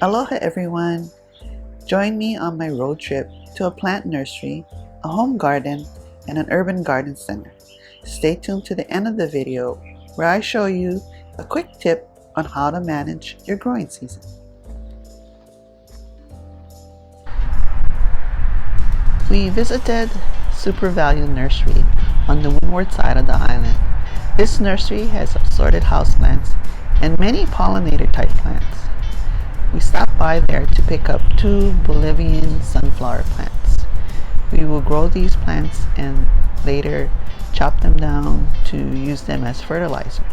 Aloha everyone! Join me on my road trip to a plant nursery, a home garden, and an urban garden center. Stay tuned to the end of the video where I show you a quick tip on how to manage your growing season. We visited Super Value Nursery on the windward side of the island. This nursery has assorted houseplants and many pollinator type plants. We stopped by there to pick up 2 Bolivian sunflower plants. We will grow these plants and later chop them down to use them as fertilizer.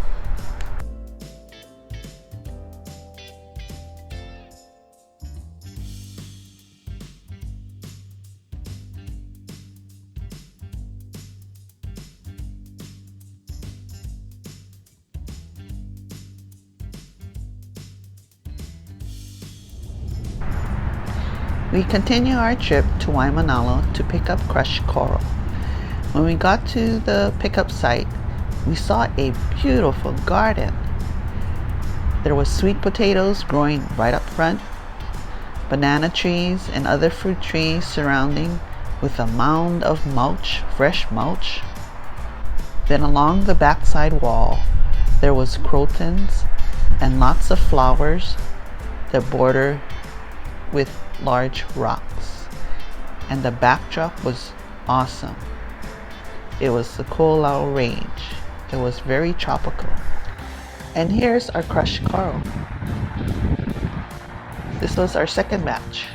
We continue our trip to Waimanalo to pick up crushed coral. When we got to the pickup site, we saw a beautiful garden. There was sweet potatoes growing right up front, banana trees and other fruit trees surrounding with a mound of mulch, fresh mulch. Then along the backside wall, there was crotons and lots of flowers that border with large rocks, and the backdrop was awesome. It was the Koolau Range. It was very tropical. And here's our crushed coral. This was our second batch.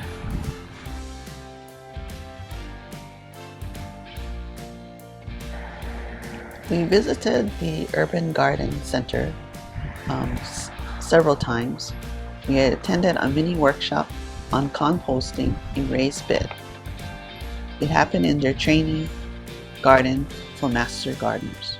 We visited the Urban Garden Center several times. We had attended a mini workshop on composting a raised bed. It happened in their training garden for master gardeners.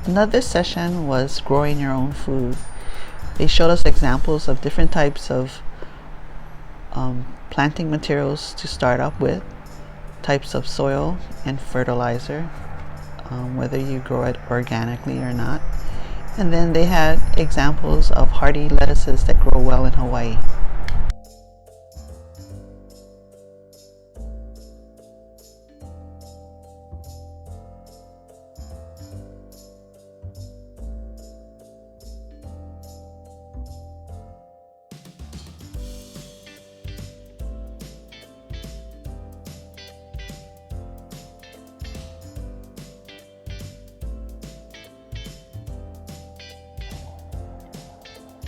Another session was growing your own food. They showed us examples of different types of planting materials to start up with, types of soil and fertilizer, whether you grow it organically or not. And then they had examples of hardy lettuces that grow well in Hawaii.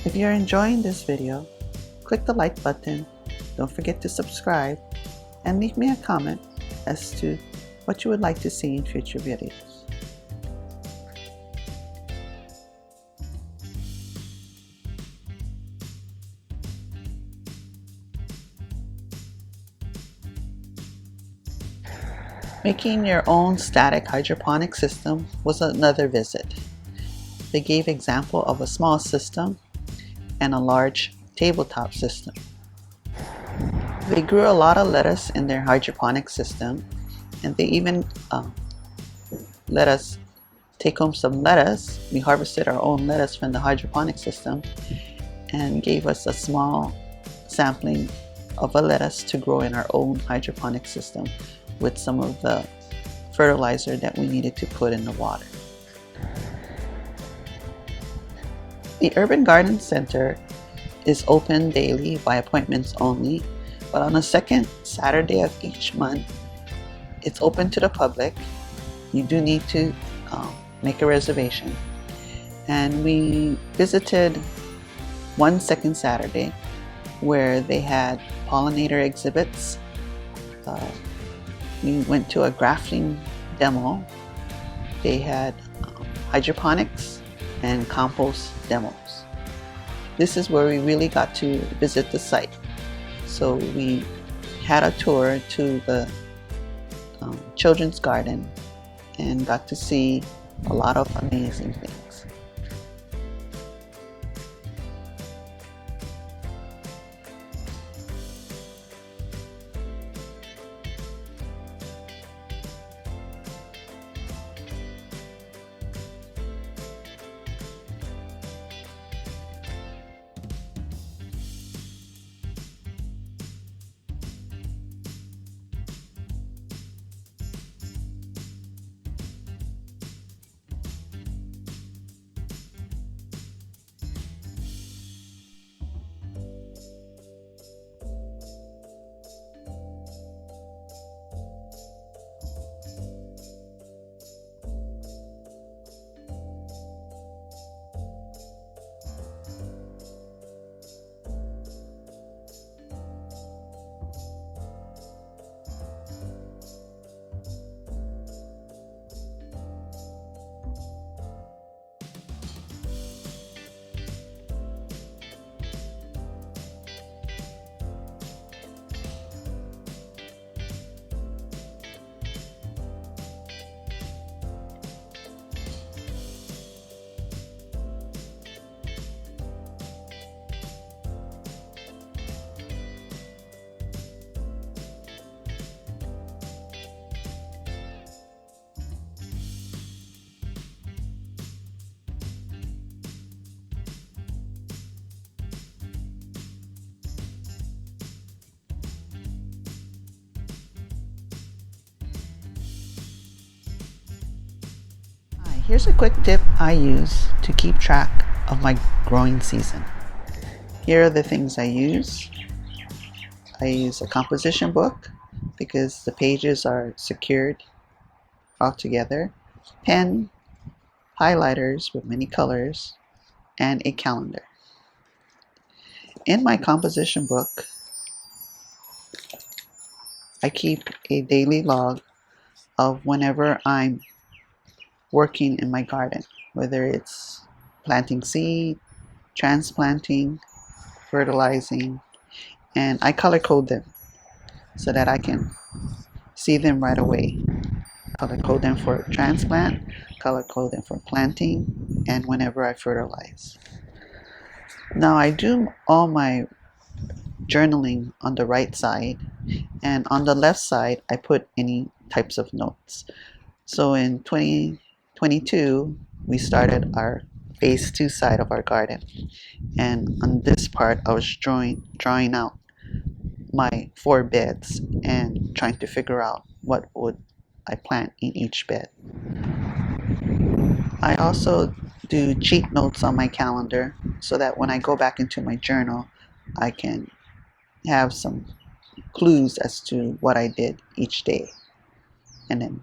If you're enjoying this video, click the like button, don't forget to subscribe, and leave me a comment as to what you would like to see in future videos. Making your own static hydroponic system was another visit. They gave example of a small system and a large tabletop system. They grew a lot of lettuce in their hydroponic system, and they even let us take home some lettuce. We harvested our own lettuce from the hydroponic system and gave us a small sampling of a lettuce to grow in our own hydroponic system with some of the fertilizer that we needed to put in the water. The Urban Garden Center is open daily by appointments only, but on the second Saturday of each month, it's open to the public. You do need to make a reservation. And we visited one second Saturday where they had pollinator exhibits. We went to a grafting demo. They had hydroponics, and compost demos. This is where we really got to visit the site. So we had a tour to the children's garden and got to see a lot of amazing things. Here's a quick tip I use to keep track of my growing season. Here are the things I use. I use a composition book because the pages are secured all together, pen, highlighters with many colors, and a calendar. In my composition book, I keep a daily log of whenever I'm working in my garden, whether it's planting seed, transplanting, fertilizing, and I color code them so that I can see them right away. Color code them for transplant, color code them for planting, and whenever I fertilize. Now I do all my journaling on the right side, and on the left side I put any types of notes. So in 2022 we started our phase 2 side of our garden, and on this part I was drawing out my 4 beds and trying to figure out what would I plant in each bed. I also do cheat notes on my calendar so that when I go back into my journal I can have some clues as to what I did each day and then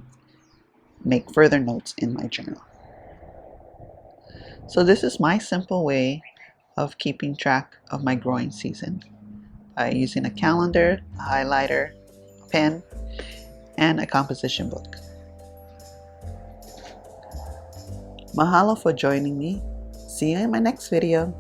make further notes in my journal. So this is my simple way of keeping track of my growing season by using a calendar, a highlighter, a pen, and a composition book. Mahalo for joining me. See you in my next video.